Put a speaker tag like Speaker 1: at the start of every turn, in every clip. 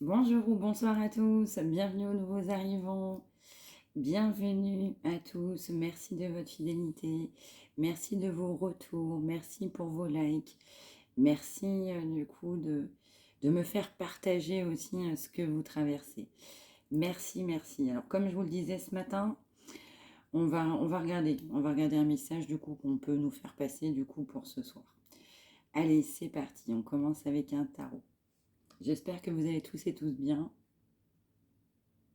Speaker 1: Bonjour ou bonsoir à tous, bienvenue aux nouveaux arrivants, bienvenue à tous, merci de votre fidélité, merci de vos retours, merci pour vos likes, merci du coup de me faire partager aussi ce que vous traversez. Merci, merci. Alors comme je vous le disais ce matin, on va regarder un message du coup qu'on peut nous faire passer du coup pour ce soir. Allez, c'est parti, on commence avec un tarot. J'espère que vous allez tous et tous bien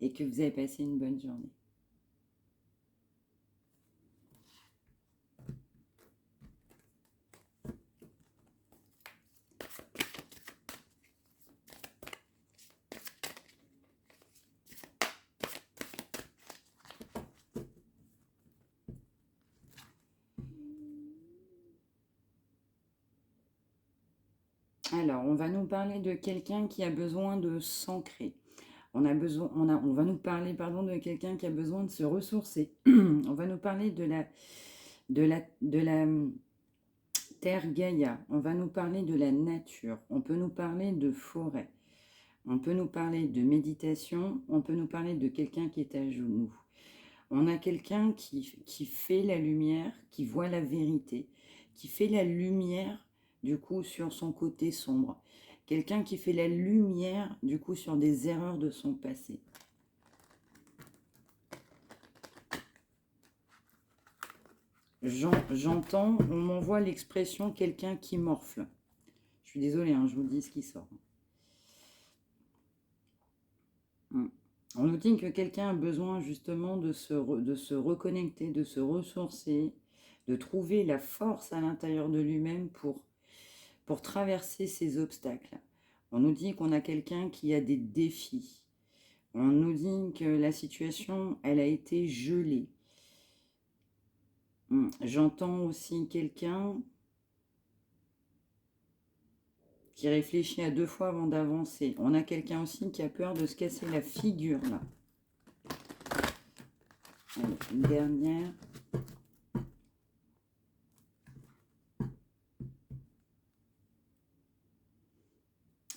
Speaker 1: et que vous avez passé une bonne journée. Alors, on va nous parler de quelqu'un qui a besoin de s'ancrer. On va nous parler, pardon, de quelqu'un qui a besoin de se ressourcer. On va nous parler de la terre Gaïa. On va nous parler de la nature. On peut nous parler de forêt. On peut nous parler de méditation. On peut nous parler de quelqu'un qui est à genoux. On a quelqu'un qui fait la lumière, qui voit la vérité, qui fait la lumière du coup sur son côté sombre. Quelqu'un qui fait la lumière du coup sur des erreurs de son passé. J'entends, on m'envoie l'expression quelqu'un qui morfle. Je suis désolée, je vous dis ce qui sort. On nous dit que quelqu'un a besoin justement de se reconnecter, de se ressourcer, de trouver la force à l'intérieur de lui-même pour traverser ces obstacles. On nous dit qu'on a quelqu'un qui a des défis. On nous dit que la situation, elle a été gelée. J'entends aussi quelqu'un qui réfléchit à 2 fois avant d'avancer. On a quelqu'un aussi qui a peur de se casser la figure, là. Allez, une dernière.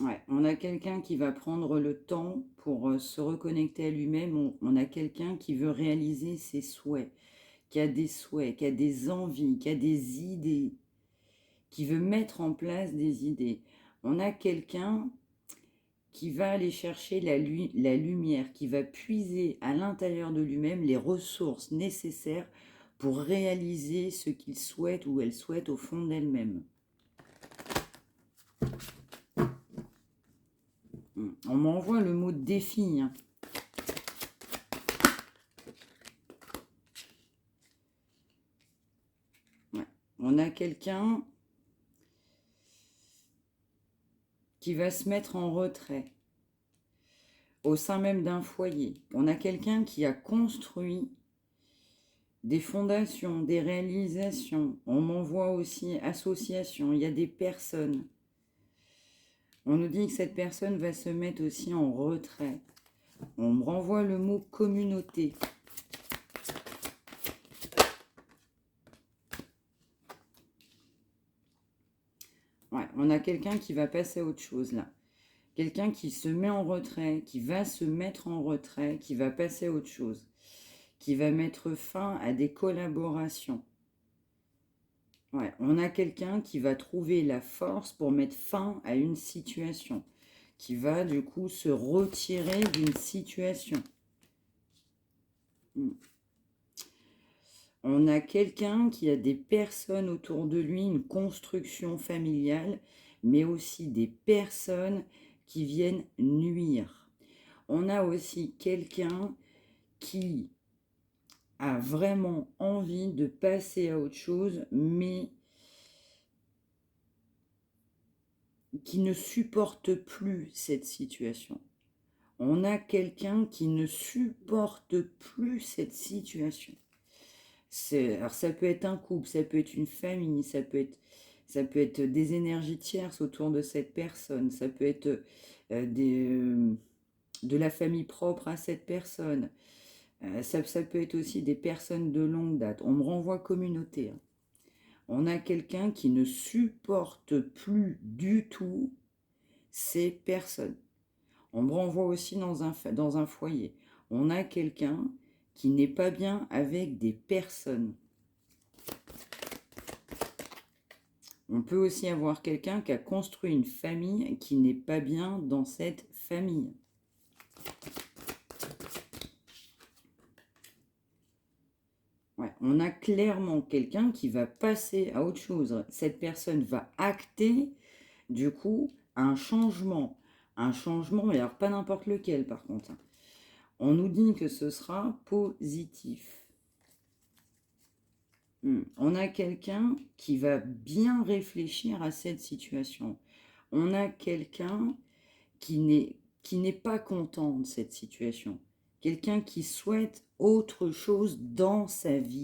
Speaker 1: Ouais, on a quelqu'un qui va prendre le temps pour se reconnecter à lui-même. On a quelqu'un qui veut réaliser ses souhaits, qui a des souhaits, qui a des envies, qui a des idées, qui veut mettre en place des idées. On a quelqu'un qui va aller chercher la lumière, qui va puiser à l'intérieur de lui-même les ressources nécessaires pour réaliser ce qu'il souhaite ou elle souhaite au fond d'elle-même. On m'envoie le mot défi. Ouais. On a quelqu'un qui va se mettre en retrait au sein même d'un foyer. On a quelqu'un qui a construit des fondations, des réalisations. On m'envoie aussi association. Il y a des personnes. On nous dit que cette personne va se mettre aussi en retrait. On me renvoie le mot communauté. Ouais, on a quelqu'un qui va passer à autre chose là. Quelqu'un qui se met en retrait, qui va se mettre en retrait, qui va passer à autre chose, qui va mettre fin à des collaborations. Ouais, on a quelqu'un qui va trouver la force pour mettre fin à une situation, qui va du coup se retirer d'une situation. On a quelqu'un qui a des personnes autour de lui, une construction familiale, mais aussi des personnes qui viennent nuire. On a aussi quelqu'un qui a vraiment envie de passer à autre chose, mais qui ne supporte plus cette situation. On a quelqu'un qui ne supporte plus cette situation. Alors ça peut être un couple, ça peut être une famille, ça peut être des énergies tierces autour de cette personne, ça peut être de la famille propre à cette personne, ça peut être aussi des personnes de longue date. On me renvoie communauté. On a quelqu'un qui ne supporte plus du tout ces personnes. On me renvoie aussi dans un foyer. On a quelqu'un qui n'est pas bien avec des personnes. On peut aussi avoir quelqu'un qui a construit une famille qui n'est pas bien dans cette famille. Ouais, on a clairement quelqu'un qui va passer à autre chose. Cette personne va acter, du coup, un changement. Un changement, mais alors pas n'importe lequel par contre. On nous dit que ce sera positif. On a quelqu'un qui va bien réfléchir à cette situation. On a quelqu'un qui n'est pas content de cette situation. Quelqu'un qui souhaite autre chose dans sa vie.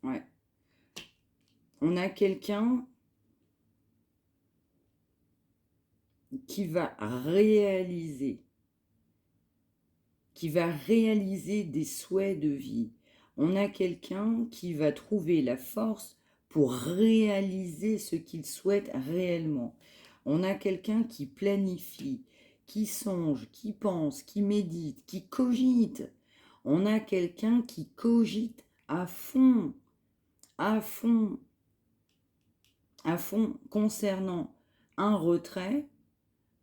Speaker 1: Ouais. On a quelqu'un qui va réaliser des souhaits de vie. On a quelqu'un qui va trouver la force pour réaliser ce qu'il souhaite réellement. On a quelqu'un qui planifie, qui songe, qui pense, qui médite, qui cogite. On a quelqu'un qui cogite à fond, à fond, à fond concernant un retrait,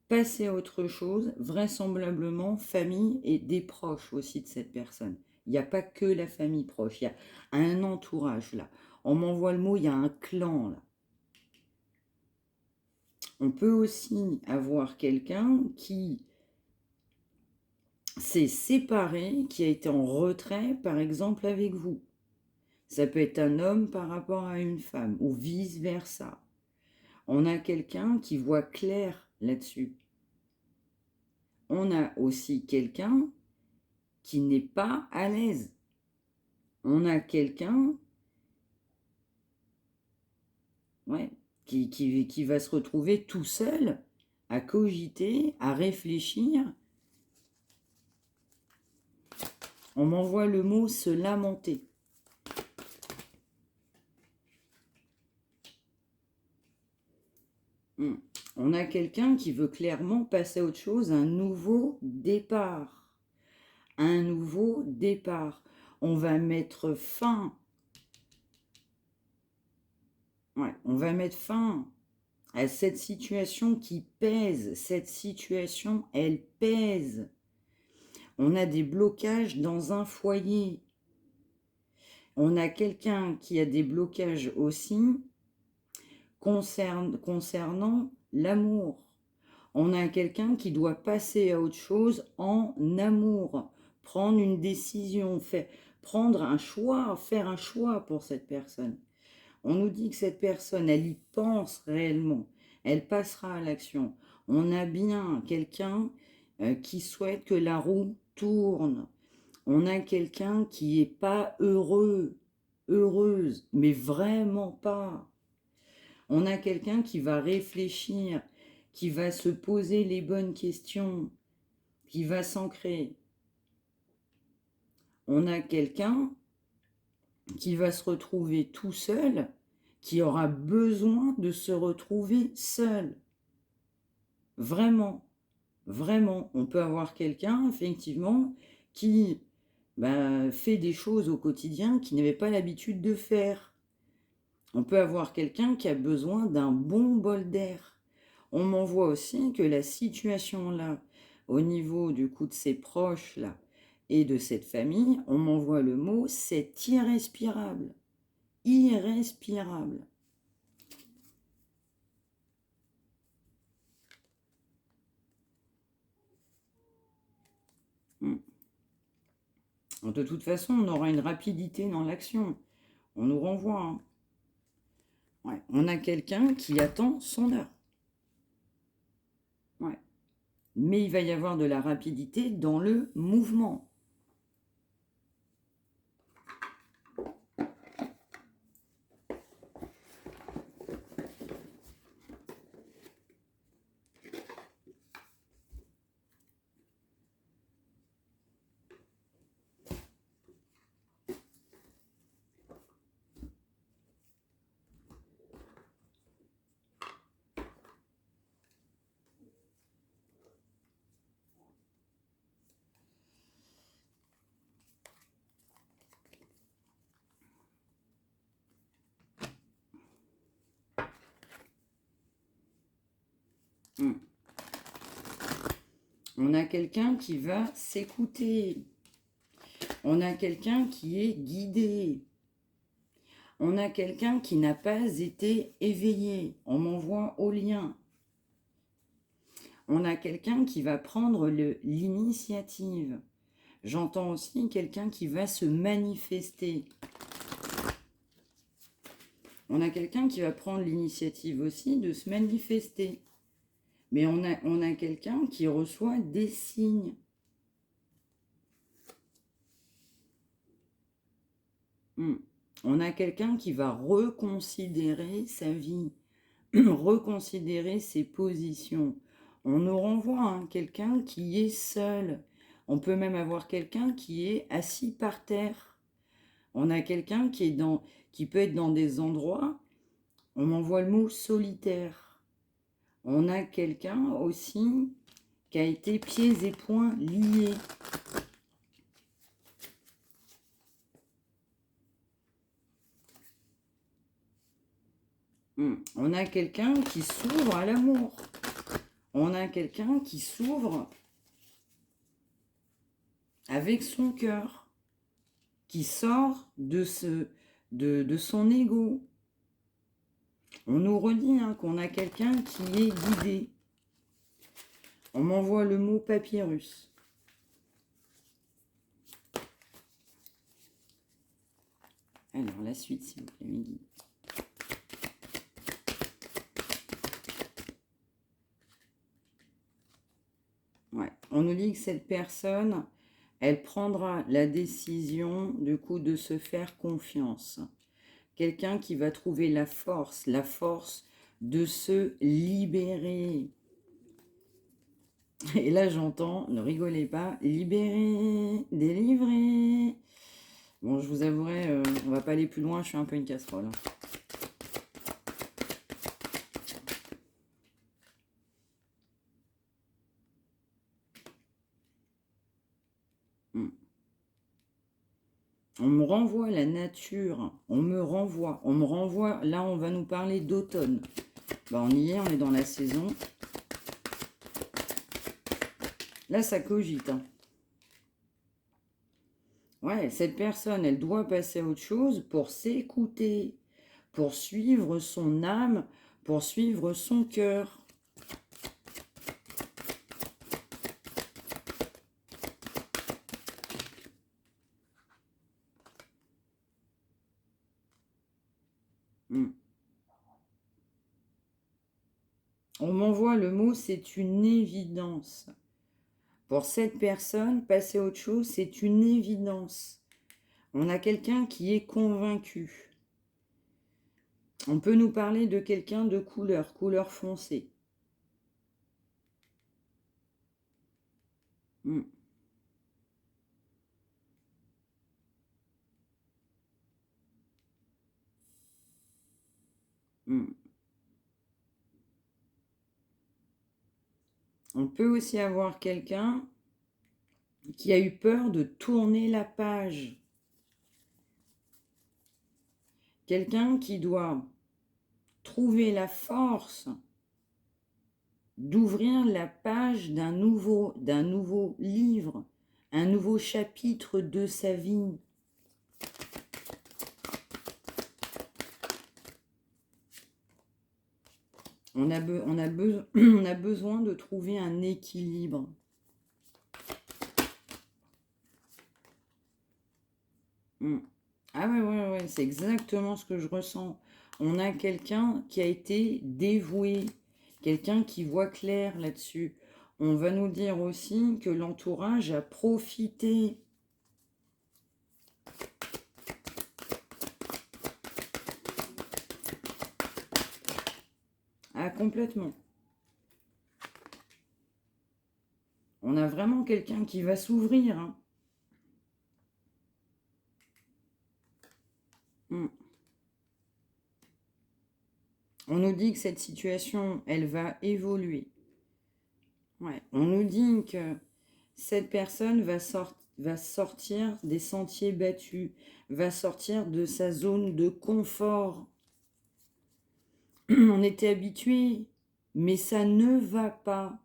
Speaker 1: passer à autre chose, vraisemblablement famille et des proches aussi de cette personne. Il n'y a pas que la famille proche, il y a un entourage là. On m'envoie le mot, il y a un clan là. On peut aussi avoir quelqu'un qui s'est séparé, qui a été en retrait, par exemple, avec vous. Ça peut être un homme par rapport à une femme, ou vice-versa. On a quelqu'un qui voit clair là-dessus. On a aussi quelqu'un qui n'est pas à l'aise. On a quelqu'un qui va se retrouver tout seul à cogiter, à réfléchir. On m'envoie le mot se lamenter. On a quelqu'un qui veut clairement passer à autre chose, un nouveau départ. Un nouveau départ. On va mettre fin. On va mettre fin à cette situation qui pèse. Cette situation, elle pèse. On a des blocages dans un foyer. On a quelqu'un qui a des blocages aussi concernant l'amour. On a quelqu'un qui doit passer à autre chose en amour, prendre une décision, prendre un choix, faire un choix pour cette personne. On nous dit que cette personne, elle y pense réellement, elle passera à l'action. On a bien quelqu'un qui souhaite que la roue tourne. On a quelqu'un qui n'est pas heureux, heureuse, mais vraiment pas. On a quelqu'un qui va réfléchir, qui va se poser les bonnes questions, qui va s'ancrer. On a quelqu'un qui va se retrouver tout seul, qui aura besoin de se retrouver seul. Vraiment, vraiment. On peut avoir quelqu'un, effectivement, qui fait des choses au quotidien qu'il n'avait pas l'habitude de faire. On peut avoir quelqu'un qui a besoin d'un bon bol d'air. On m'envoie aussi que la situation là, au niveau du coup de ses proches là, et de cette famille, on m'envoie le mot, c'est irrespirable. Irrespirable. De toute façon, on aura une rapidité dans l'action. On nous renvoie. Hein. On a quelqu'un qui attend son heure. Mais il va y avoir de la rapidité dans le mouvement. Hmm. On a quelqu'un qui va s'écouter. On a quelqu'un qui est guidé. On a quelqu'un qui n'a pas été éveillé. On m'envoie au lien. On a quelqu'un qui va prendre l'initiative. J'entends aussi quelqu'un qui va se manifester. On a quelqu'un qui va prendre l'initiative aussi de se manifester. Mais on a quelqu'un qui reçoit des signes. On a quelqu'un qui va reconsidérer sa vie, reconsidérer ses positions. On nous renvoie quelqu'un qui est seul. On peut même avoir quelqu'un qui est assis par terre. On a quelqu'un qui peut être dans des endroits, on m'envoie le mot solitaire. On a quelqu'un aussi qui a été pieds et poings liés. On a quelqu'un qui s'ouvre à l'amour. On a quelqu'un qui s'ouvre avec son cœur, qui sort de son ego. On nous redit qu'on a quelqu'un qui est guidé. On m'envoie le mot papyrus. Alors, la suite, s'il vous plaît, Mehdi. Ouais. On nous dit que cette personne, elle prendra la décision, du coup, de se faire confiance. Quelqu'un qui va trouver la force de se libérer. Et là, j'entends, ne rigolez pas, libérer, délivrer. Bon, je vous avouerai, on va pas aller plus loin, je suis un peu une casserole. On me renvoie la nature, on me renvoie, là on va nous parler d'automne. Ben, on y est, on est dans la saison. Là, ça cogite. Ouais, cette personne, elle doit passer à autre chose pour s'écouter, pour suivre son âme, pour suivre son cœur. On m'envoie le mot, c'est une évidence. Pour cette personne, passer à autre chose, c'est une évidence. On a quelqu'un qui est convaincu. On peut nous parler de quelqu'un de couleur foncée. On peut aussi avoir quelqu'un qui a eu peur de tourner la page. Quelqu'un qui doit trouver la force d'ouvrir la page d'un nouveau livre, un nouveau chapitre de sa vie. On a besoin de trouver un équilibre. Ah ouais, c'est exactement ce que je ressens. On a quelqu'un qui a été dévoué, quelqu'un qui voit clair là-dessus. On va nous dire aussi que l'entourage a profité. Ah, complètement. On a vraiment quelqu'un qui va s'ouvrir. On nous dit que cette situation, elle va évoluer. Ouais. On nous dit que cette personne va sortir des sentiers battus, va sortir de sa zone de confort. On était habitué mais ça ne va pas.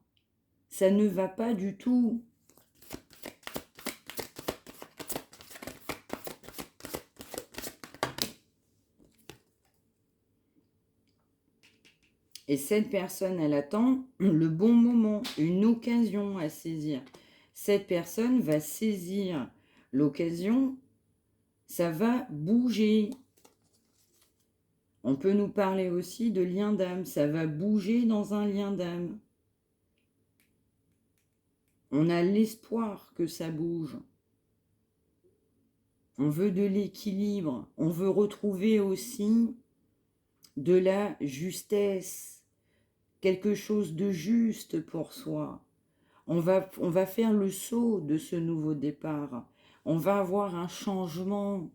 Speaker 1: Ça ne va pas du tout. Et cette personne, elle attend le bon moment, une occasion à saisir. Cette personne va saisir l'occasion, ça va bouger. On peut nous parler aussi de lien d'âme, ça va bouger dans un lien d'âme. On a l'espoir que ça bouge. On veut de l'équilibre, on veut retrouver aussi de la justesse, quelque chose de juste pour soi. On va faire le saut de ce nouveau départ. On va avoir un changement.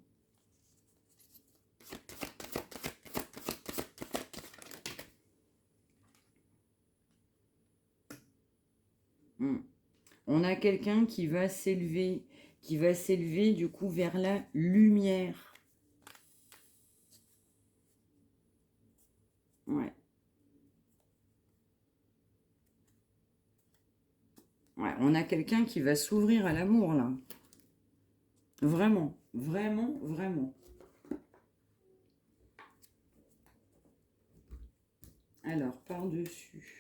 Speaker 1: On a quelqu'un qui va s'élever du coup vers la lumière. Ouais. Ouais, on a quelqu'un qui va s'ouvrir à l'amour là. Vraiment, vraiment, vraiment. Alors, par-dessus.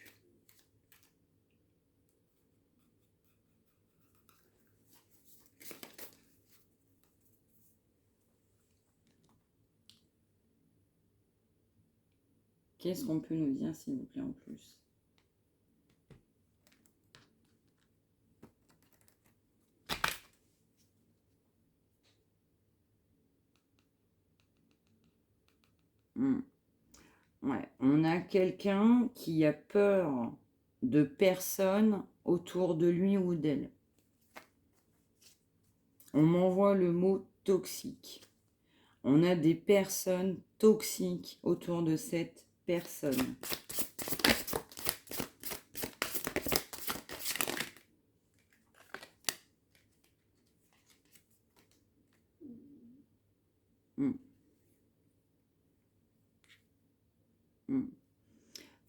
Speaker 1: Qu'est-ce qu'on peut nous dire, s'il vous plaît, en plus? Ouais, on a quelqu'un qui a peur de personnes autour de lui ou d'elle. On m'envoie le mot toxique. On a des personnes toxiques autour de cette personne.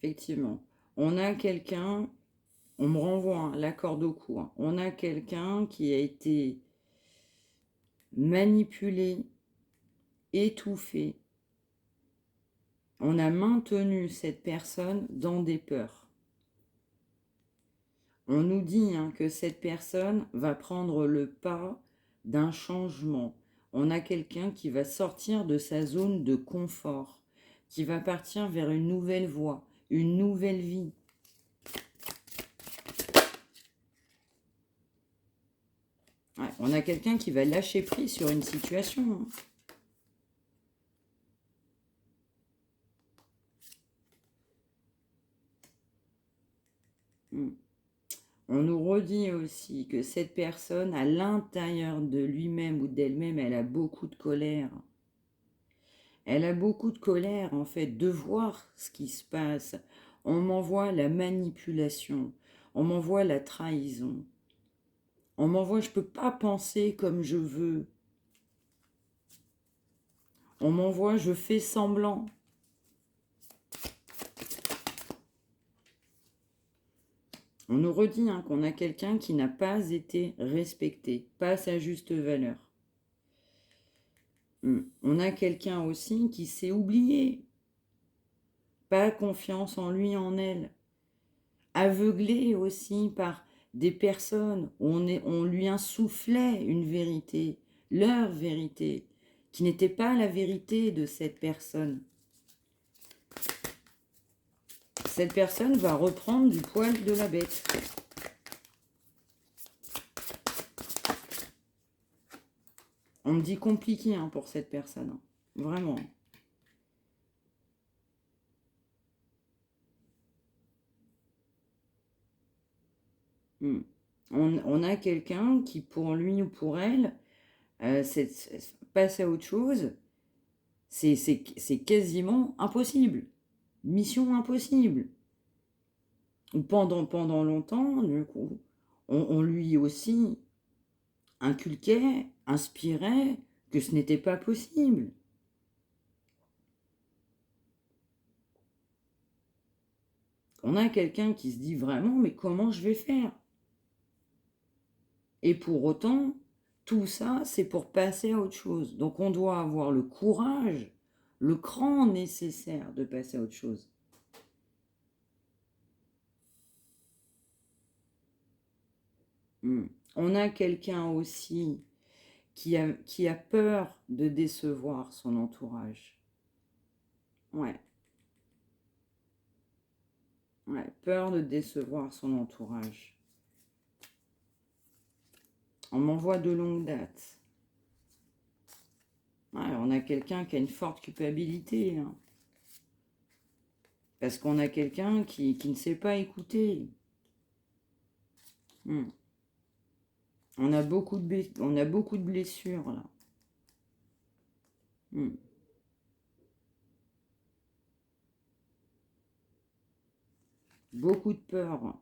Speaker 1: Effectivement. On a quelqu'un, on me renvoie la corde au cou, on a quelqu'un qui a été manipulé, étouffé. On a maintenu cette personne dans des peurs. On nous dit que cette personne va prendre le pas d'un changement. On a quelqu'un qui va sortir de sa zone de confort, qui va partir vers une nouvelle voie, une nouvelle vie. Ouais, on a quelqu'un qui va lâcher prise sur une situation. On nous redit aussi que cette personne, à l'intérieur de lui-même ou d'elle-même, elle a beaucoup de colère. Elle a beaucoup de colère, en fait, de voir ce qui se passe. On m'envoie la manipulation, on m'envoie la trahison. On m'envoie, je ne peux pas penser comme je veux. On m'envoie, je fais semblant. On nous redit qu'on a quelqu'un qui n'a pas été respecté, pas à sa juste valeur. On a quelqu'un aussi qui s'est oublié. Pas confiance en lui, en elle. Aveuglé aussi par des personnes où on lui insufflait une vérité, leur vérité, qui n'était pas la vérité de cette personne. Cette personne va reprendre du poil de la bête. On me dit compliqué pour cette personne. Vraiment. On a quelqu'un qui, pour lui ou pour elle, passe à autre chose. C'est quasiment impossible. Mission impossible. Pendant longtemps, du coup, on lui aussi inculquait, inspirait que ce n'était pas possible. On a quelqu'un qui se dit vraiment, mais comment je vais faire? Et pour autant, tout ça, c'est pour passer à autre chose. Donc on doit avoir le courage, le cran nécessaire de passer à autre chose. On a quelqu'un aussi qui a peur de décevoir son entourage. Ouais. Ouais, peur de décevoir son entourage. On m'envoie de longue date. Ouais, on a quelqu'un qui a une forte culpabilité. Hein. Parce qu'on a quelqu'un qui ne sait pas écouter. On a beaucoup de blessures là. Beaucoup de peur.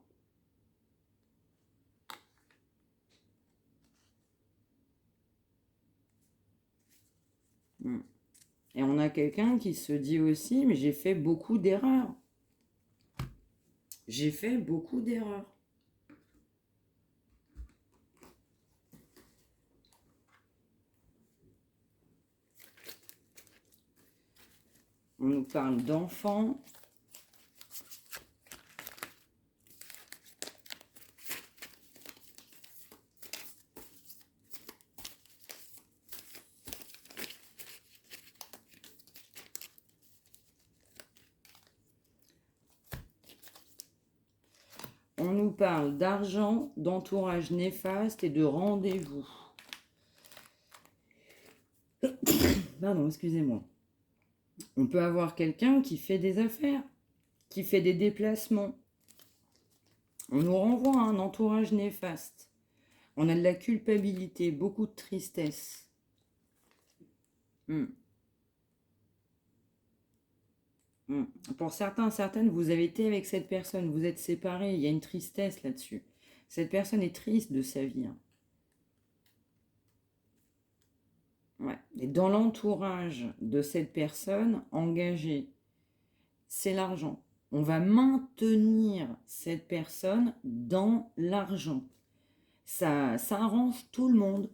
Speaker 1: Et on a quelqu'un qui se dit aussi, mais j'ai fait beaucoup d'erreurs. J'ai fait beaucoup d'erreurs. On nous parle d'enfants. On nous parle d'argent, d'entourage néfaste et de rendez-vous. Pardon, excusez-moi. On peut avoir quelqu'un qui fait des affaires, qui fait des déplacements. On nous renvoie à un entourage néfaste. On a de la culpabilité, beaucoup de tristesse. Pour certains, certaines, vous avez été avec cette personne, vous êtes séparés, il y a une tristesse là-dessus. Cette personne est triste de sa vie. Hein. Ouais. Et dans l'entourage de cette personne engagée, c'est l'argent. On va maintenir cette personne dans l'argent. Ça arrange tout le monde.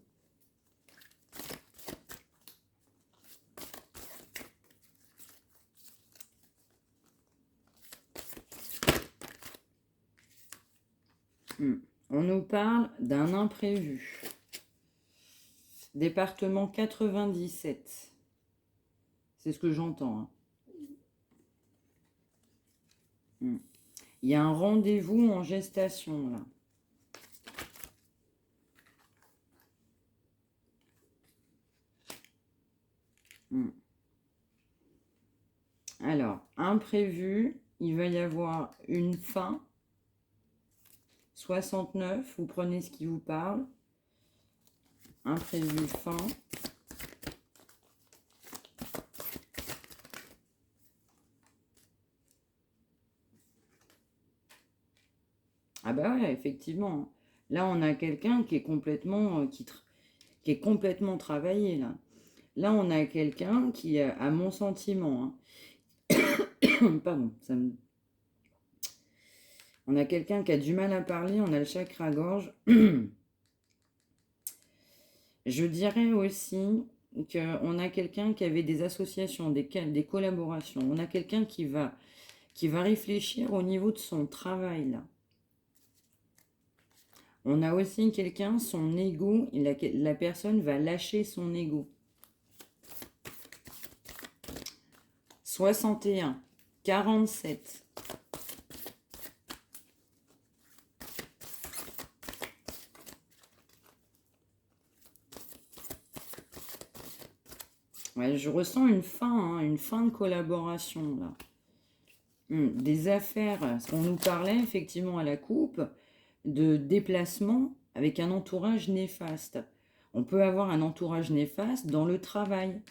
Speaker 1: On nous parle d'un imprévu. Département 97. C'est ce que j'entends. Hein. Il y a un rendez-vous en gestation, là. Alors, imprévu, il va y avoir une fin. 69, vous prenez ce qui vous parle. Imprévu, fin. Ah bah ouais, effectivement. Là, on a quelqu'un qui est complètement, qui est complètement travaillé, là. Là, on a quelqu'un qui, à mon sentiment, hein, pardon, on a quelqu'un qui a du mal à parler, on a le chakra-gorge. Je dirais aussi qu'on a quelqu'un qui avait des associations, des collaborations. On a quelqu'un qui va réfléchir au niveau de son travail, là. On a aussi quelqu'un, son ego, la personne va lâcher son ego. 61, 47. Ouais, je ressens une fin de collaboration, là. Des affaires, on nous parlait effectivement à la coupe, de déplacement avec un entourage néfaste. On peut avoir un entourage néfaste dans le travail.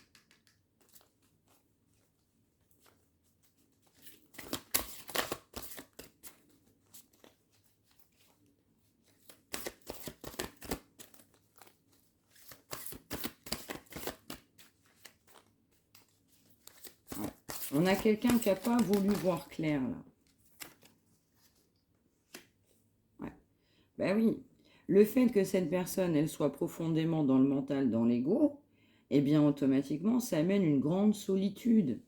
Speaker 1: On a quelqu'un qui n'a pas voulu voir clair, là. bah oui. Le fait que cette personne, elle soit profondément dans le mental, dans l'ego, eh bien, automatiquement, ça amène une grande solitude.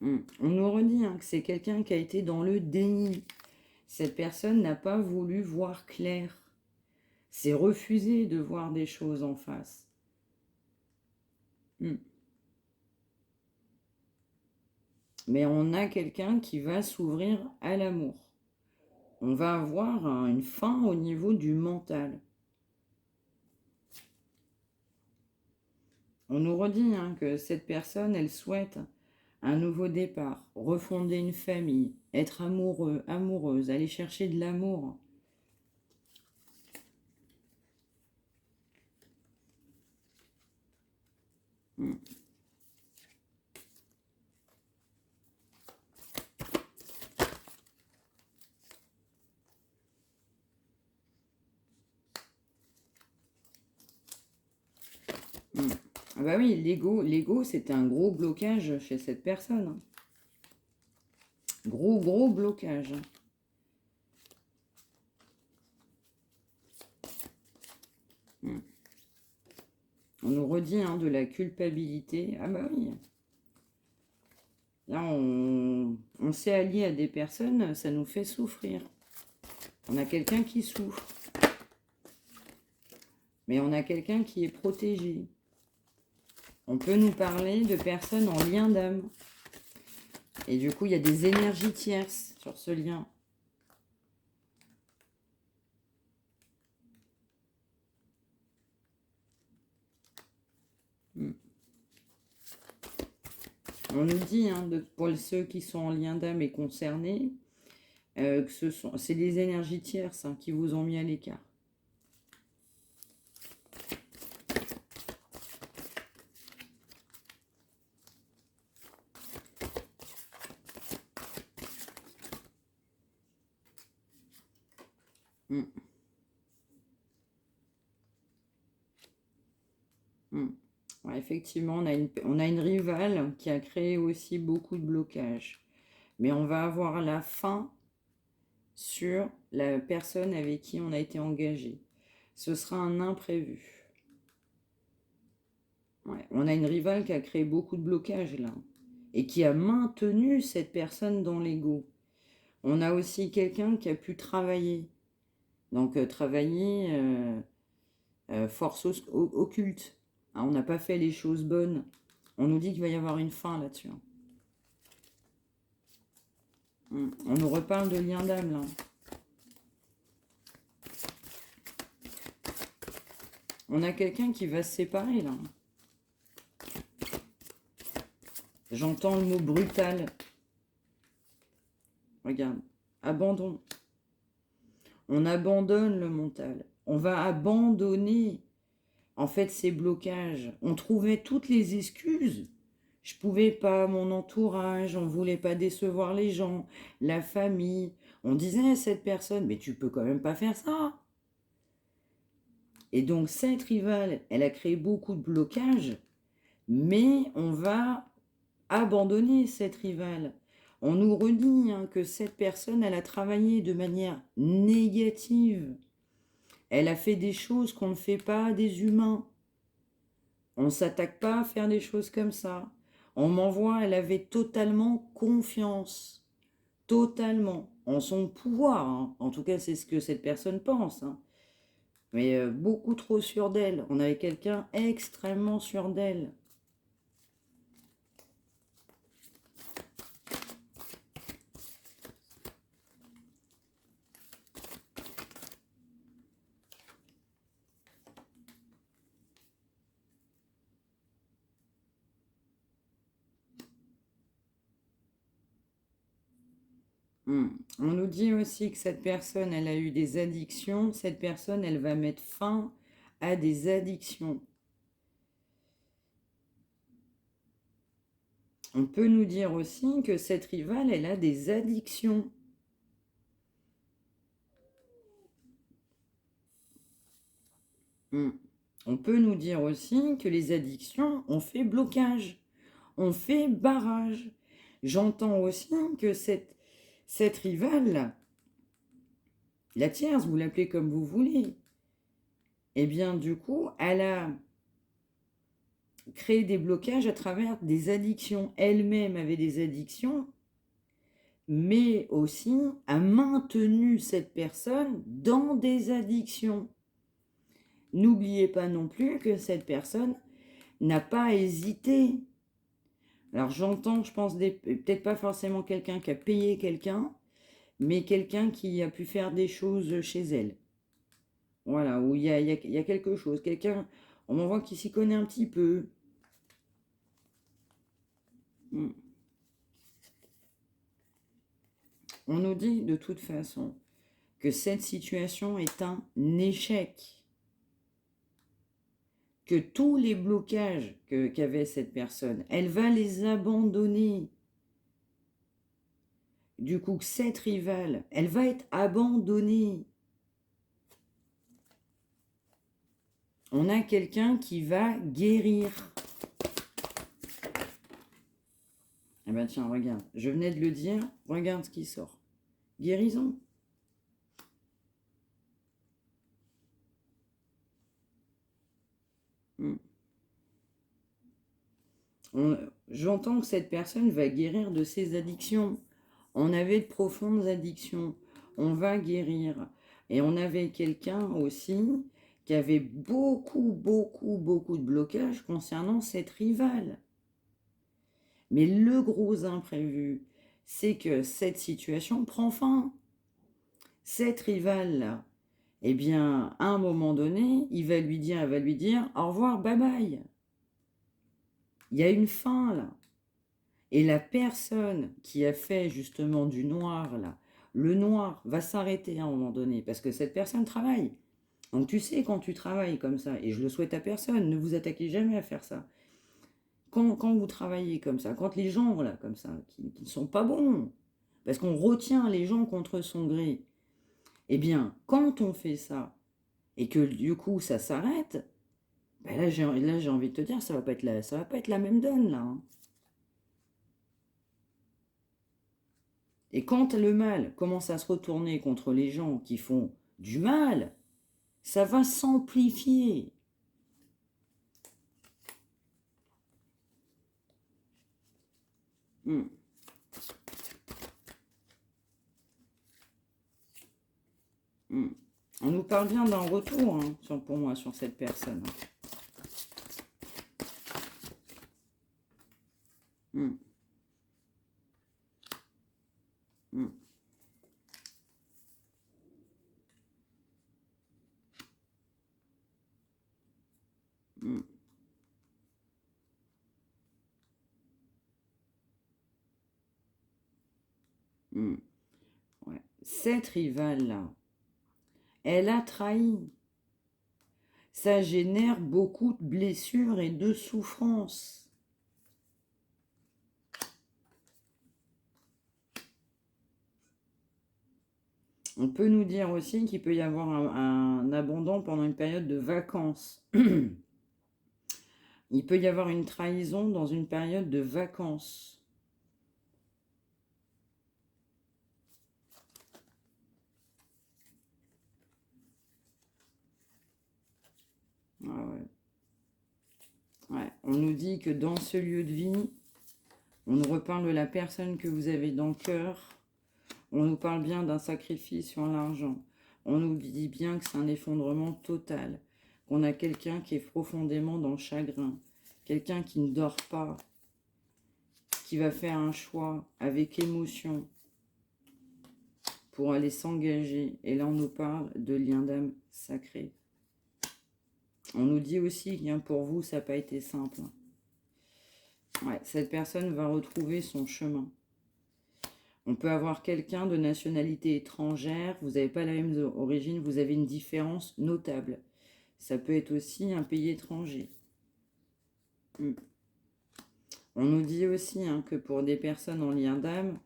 Speaker 1: On nous redit hein, que c'est quelqu'un qui a été dans le déni. Cette personne n'a pas voulu voir clair. C'est refuser de voir des choses en face. Mais on a quelqu'un qui va s'ouvrir à l'amour. On va avoir une fin au niveau du mental. On nous redit hein, que cette personne, elle souhaite un nouveau départ, refonder une famille, être amoureux, amoureuse, aller chercher de l'amour. Ah bah oui, l'ego, c'est un gros blocage chez cette personne. Hein. Gros blocage. On nous redit hein, de la culpabilité. Ah bah oui. Là, on s'est allié à des personnes, ça nous fait souffrir. On a quelqu'un qui souffre. Mais on a quelqu'un qui est protégé. On peut nous parler de personnes en lien d'âme. Et du coup, il y a des énergies tierces sur ce lien. On nous dit, hein, pour ceux qui sont en lien d'âme et concernés, que c'est des énergies tierces hein, qui vous ont mis à l'écart. Ouais, effectivement, on a une rivale qui a créé aussi beaucoup de blocages. Mais on va avoir la fin sur la personne avec qui on a été engagé. Ce sera un imprévu. Ouais, on a une rivale qui a créé beaucoup de blocages là. Et qui a maintenu cette personne dans l'ego. On a aussi quelqu'un qui a pu travailler. Donc travailler force occulte. Hein, on n'a pas fait les choses bonnes. On nous dit qu'il va y avoir une fin là-dessus. On nous reparle de lien d'âme là. On a quelqu'un qui va se séparer là. J'entends le mot brutal. Regarde, abandon. On abandonne le mental. On va abandonner en fait ces blocages. On trouvait toutes les excuses. Je pouvais pas, mon entourage, on voulait pas décevoir les gens, la famille. On disait à cette personne, mais tu peux quand même pas faire ça. Et donc cette rivale, elle a créé beaucoup de blocages, mais on va abandonner cette rivale. On nous redit hein, que cette personne, elle a travaillé de manière négative. Elle a fait des choses qu'on ne fait pas à des humains. On ne s'attaque pas à faire des choses comme ça. On m'envoie, elle avait totalement confiance. Totalement. En son pouvoir. Hein. En tout cas, c'est ce que cette personne pense. Hein. Mais beaucoup trop sûre d'elle. On avait quelqu'un extrêmement sûr d'elle. On nous dit aussi que cette personne, elle a eu des addictions. Cette personne, elle va mettre fin à des addictions. On peut nous dire aussi que cette rivale, elle a des addictions. On peut nous dire aussi que les addictions ont fait blocage, ont fait barrage. J'entends aussi que cette rivale, La tierce, vous l'appelez comme vous voulez. Eh bien, du coup, elle a créé des blocages à travers des addictions. Elle-même avait des addictions, mais aussi a maintenu cette personne dans des addictions. N'oubliez pas non plus que cette personne n'a pas hésité. Alors j'entends, je pense, peut-être pas forcément quelqu'un qui a payé quelqu'un, mais quelqu'un qui a pu faire des choses chez elle. Voilà, où il y a quelque chose. Quelqu'un, on voit qui s'y connaît un petit peu. Hmm. On nous dit de toute façon que cette situation est un échec. Que tous les blocages qu'avait cette personne, elle va les abandonner. Du coup, cette rivale, elle va être abandonnée. On a quelqu'un qui va guérir. Eh ben tiens, regarde, je venais de le dire, regarde ce qui sort. Guérison. Hmm. J'entends que cette personne va guérir de ses addictions. On avait de profondes addictions. On va guérir. Et on avait quelqu'un aussi qui avait beaucoup de blocages concernant cette rivale. Mais le gros imprévu, c'est que cette situation prend fin. Cette rivale-là, eh bien, à un moment donné, elle va lui dire au revoir, bye bye. Il y a une fin là. Et la personne qui a fait justement du noir là, le noir va s'arrêter à un moment donné parce que cette personne travaille. Donc tu sais quand tu travailles comme ça, et je le souhaite à personne, ne vous attaquez jamais à faire ça. Quand vous travaillez comme ça, quand les gens là comme ça, qui ne sont pas bons, parce qu'on retient les gens contre son gré, eh bien quand on fait ça, et que du coup ça s'arrête, ben là j'ai envie de te dire, ça va pas être la même donne là. Hein. Et quand le mal commence à se retourner contre les gens qui font du mal, ça va s'amplifier. Hmm. Hmm. On nous parle bien d'un retour hein, pour moi sur cette personne. Hmm. Hmm. Hmm. Hmm. Ouais. Cette rivale-là, elle a trahi. Ça génère beaucoup de blessures et de souffrances. On peut nous dire aussi qu'il peut y avoir un abandon pendant une période de vacances. Il peut y avoir une trahison dans une période de vacances. Ah ouais. Ouais. On nous dit que dans ce lieu de vie, on nous reparle de la personne que vous avez dans le cœur. On nous parle bien d'un sacrifice sur l'argent. On nous dit bien que c'est un effondrement total. Qu'on a quelqu'un qui est profondément dans le chagrin. Quelqu'un qui ne dort pas. Qui va faire un choix avec émotion pour aller s'engager. Et là, on nous parle de lien d'âme sacré. On nous dit aussi que pour vous, ça n'a pas été simple. Ouais, cette personne va retrouver son chemin. On peut avoir quelqu'un de nationalité étrangère, vous n'avez pas la même origine, vous avez une différence notable. Ça peut être aussi un pays étranger. On nous dit aussi que pour des personnes en lien d'âme,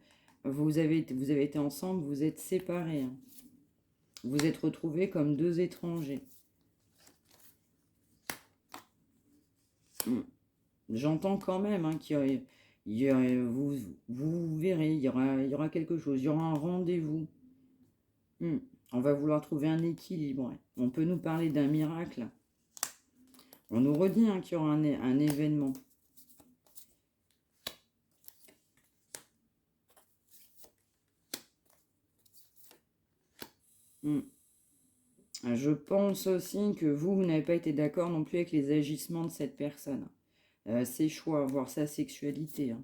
Speaker 1: vous avez été ensemble, vous êtes séparés. Hein. Vous êtes retrouvés comme deux étrangers. J'entends quand même qu'il y a, vous verrez, il y aura quelque chose, il y aura un rendez-vous. On va vouloir trouver un équilibre. On peut nous parler d'un miracle. On nous redit qu'il y aura un événement. Je pense aussi que vous n'avez pas été d'accord non plus avec les agissements de cette personne. Ses choix, voire sa sexualité.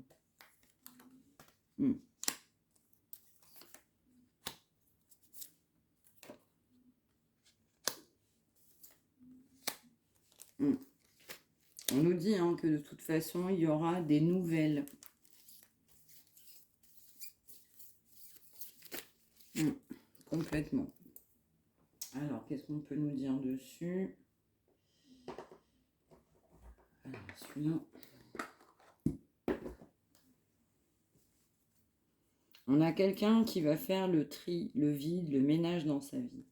Speaker 1: On nous dit que de toute façon, il y aura des nouvelles. Complètement. Alors, qu'est-ce qu'on peut nous dire dessus? Alors, celui-là. On a quelqu'un qui va faire le tri, le vide, le ménage dans sa vie.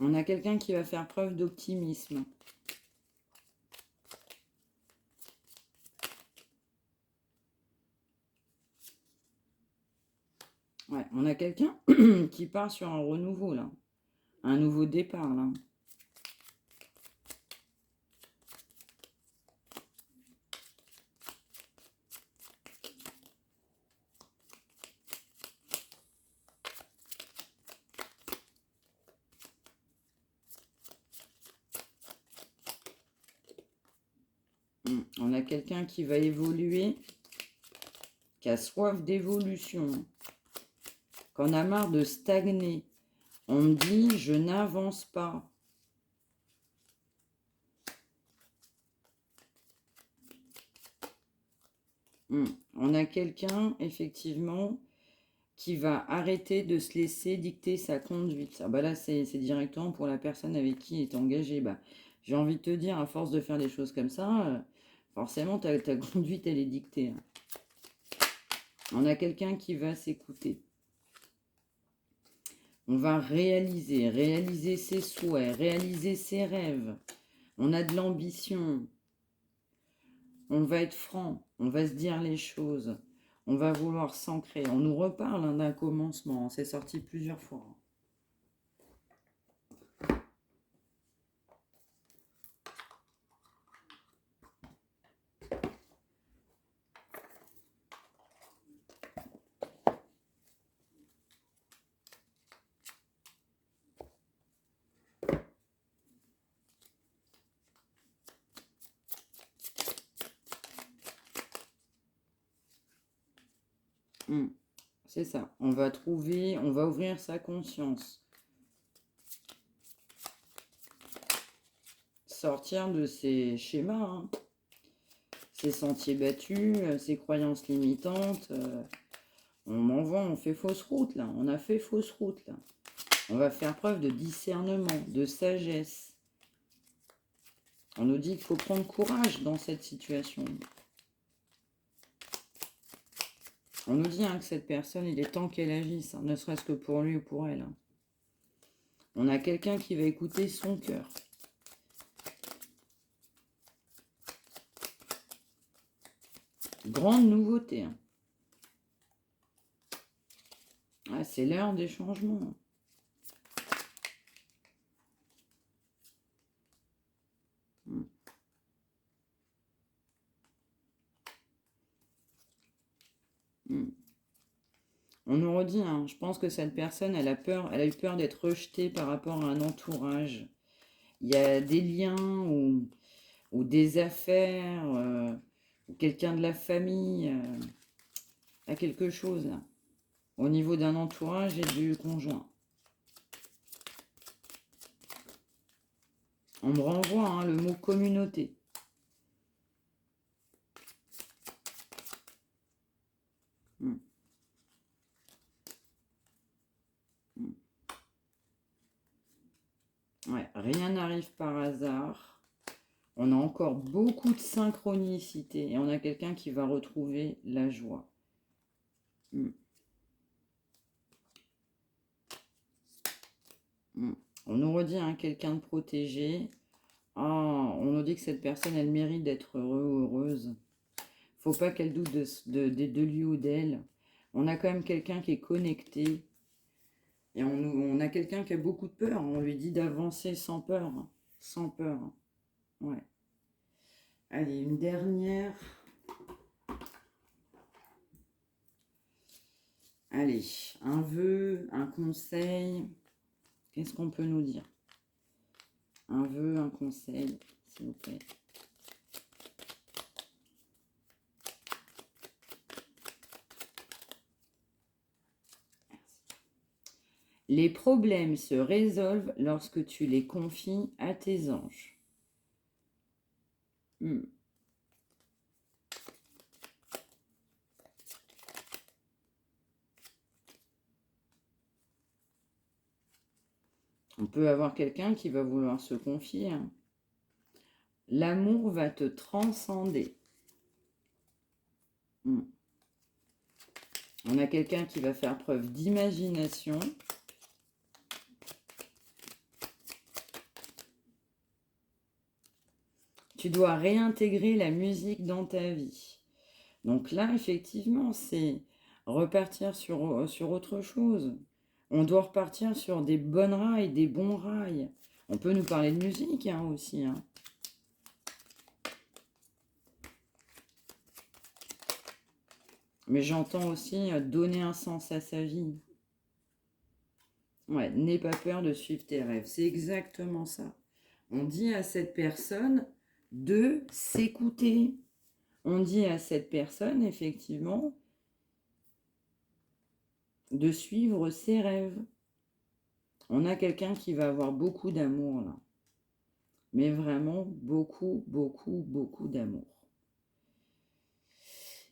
Speaker 1: On a quelqu'un qui va faire preuve d'optimisme. Ouais, on a quelqu'un qui part sur un renouveau, là. Un nouveau départ, là. On a quelqu'un qui va évoluer, qui a soif d'évolution, qu'on a marre de stagner. On me dit, je n'avance pas. On a quelqu'un, effectivement, qui va arrêter de se laisser dicter sa conduite. Ah bah là, c'est directement pour la personne avec qui il est engagé. Bah, j'ai envie de te dire, à force de faire des choses comme ça, forcément, ta conduite, elle est dictée. On a quelqu'un qui va s'écouter. On va réaliser ses souhaits, réaliser ses rêves. On a de l'ambition. On va être franc. On va se dire les choses. On va vouloir s'ancrer. On nous reparle d'un commencement. C'est sorti plusieurs fois. C'est ça. On va trouver, on va ouvrir sa conscience. Sortir de ces schémas, ces sentiers battus, ces croyances limitantes. On m'envoie, on fait fausse route là. On a fait fausse route là. On va faire preuve de discernement, de sagesse. On nous dit qu'il faut prendre courage dans cette situation. On nous dit que cette personne, il est temps qu'elle agisse, ne serait-ce que pour lui ou pour elle. On a quelqu'un qui va écouter son cœur. Grande nouveauté. Ah, c'est l'heure des changements. On nous redit, je pense que cette personne, elle a eu peur d'être rejetée par rapport à un entourage. Il y a des liens ou des affaires, ou quelqu'un de la famille, a quelque chose là, au niveau d'un entourage et du conjoint. On me renvoie le mot communauté. Ouais, rien n'arrive par hasard. On a encore beaucoup de synchronicité et on a quelqu'un qui va retrouver la joie. On nous redit quelqu'un de protégé. Oh, on nous dit que cette personne, elle mérite d'être heureux ou heureuse. Faut pas qu'elle doute de lui ou d'elle. On a quand même quelqu'un qui est connecté. Et on a quelqu'un qui a beaucoup de peur. On lui dit d'avancer sans peur. Sans peur. Ouais. Allez, une dernière. Allez, un vœu, un conseil. Qu'est-ce qu'on peut nous dire? Un vœu, un conseil, s'il vous plaît. Les problèmes se résolvent lorsque tu les confies à tes anges. On peut avoir quelqu'un qui va vouloir se confier. Hein. L'amour va te transcender. On a quelqu'un qui va faire preuve d'imagination. Tu dois réintégrer la musique dans ta vie. Donc là, effectivement, c'est repartir sur autre chose. On doit repartir sur des bonnes rails, des bons rails. On peut nous parler de musique hein, aussi. Hein. Mais j'entends aussi donner un sens à sa vie. Ouais, n'aie pas peur de suivre tes rêves. C'est exactement ça. On dit à cette personne de s'écouter. On dit à cette personne, effectivement, de suivre ses rêves. On a quelqu'un qui va avoir beaucoup d'amour, là. Mais vraiment beaucoup, beaucoup, beaucoup d'amour.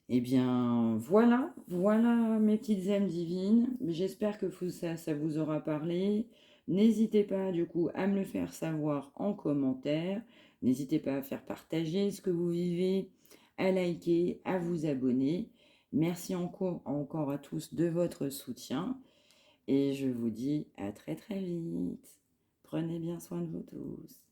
Speaker 1: Eh bien, voilà mes petites âmes divines. J'espère que ça vous aura parlé. N'hésitez pas, du coup, à me le faire savoir en commentaire. N'hésitez pas à faire partager ce que vous vivez, à liker, à vous abonner. Merci encore à tous de votre soutien. Et je vous dis à très très vite. Prenez bien soin de vous tous.